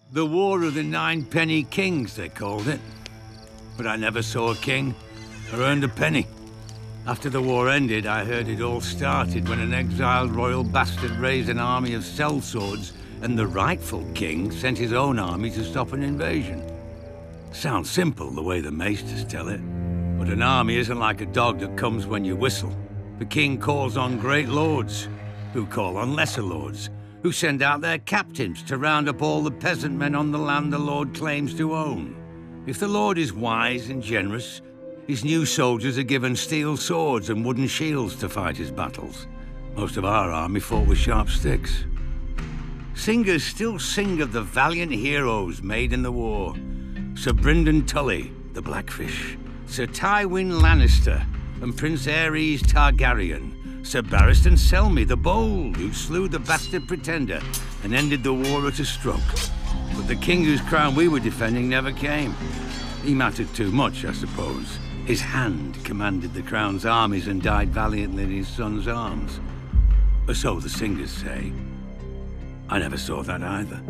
The War of the Nine-Penny Kings, they called it. But I never saw a king or earned a penny. After the war ended, I heard it all started when an exiled royal bastard raised an army of sellswords, and the rightful king sent his own army to stop an invasion. Sounds simple the way the maesters tell it, but an army isn't like a dog that comes when you whistle. The king calls on great lords, who call on lesser lords, who send out their captains to round up all the peasant men on the land the lord claims to own. If the lord is wise and generous, his new soldiers are given steel swords and wooden shields to fight his battles. Most of our army fought with sharp sticks. Singers still sing of the valiant heroes made in the war. Sir Brynden Tully, the Blackfish, Sir Tywin Lannister, and Prince Aerys Targaryen, Sir Barristan Selmy the Bold, who slew the bastard Pretender and ended the war at a stroke. But the king whose crown we were defending never came. He mattered too much, I suppose. His hand commanded the crown's armies and died valiantly in his son's arms. Or so the singers say. I never saw that either.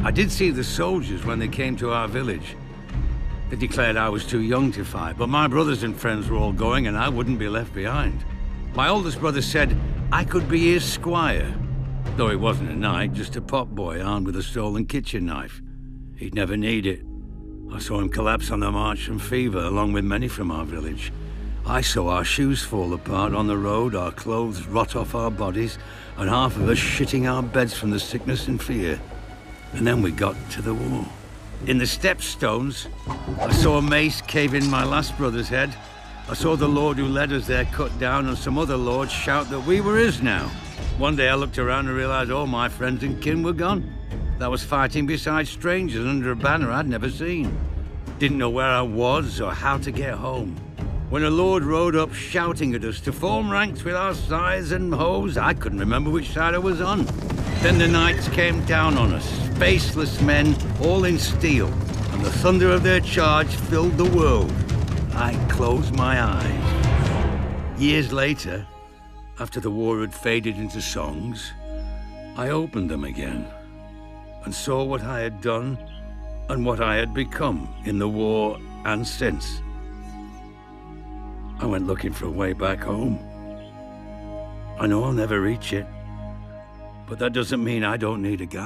I did see the soldiers when they came to our village. They declared I was too young to fight, but my brothers and friends were all going and I wouldn't be left behind. My oldest brother said I could be his squire, though he wasn't a knight, just a potboy armed with a stolen kitchen knife. He'd never need it. I saw him collapse on the march from fever, along with many from our village. I saw our shoes fall apart on the road, our clothes rot off our bodies, and half of us shitting our beds from the sickness and fear. And then we got to the war. In the stepstones, I saw a mace cave in my last brother's head. I saw the lord who led us there cut down, and some other lords shout that we were his now. One day I looked around and realized all my friends and kin were gone. I was fighting beside strangers under a banner I'd never seen. Didn't know where I was or how to get home. When a lord rode up shouting at us to form ranks with our scythes and hoes, I couldn't remember which side I was on. Then the knights came down on us, faceless men, all in steel, and the thunder of their charge filled the world. I closed my eyes. Years later, after the war had faded into songs, I opened them again and saw what I had done and what I had become in the war and since. I went looking for a way back home. I know I'll never reach it, but that doesn't mean I don't need a guide.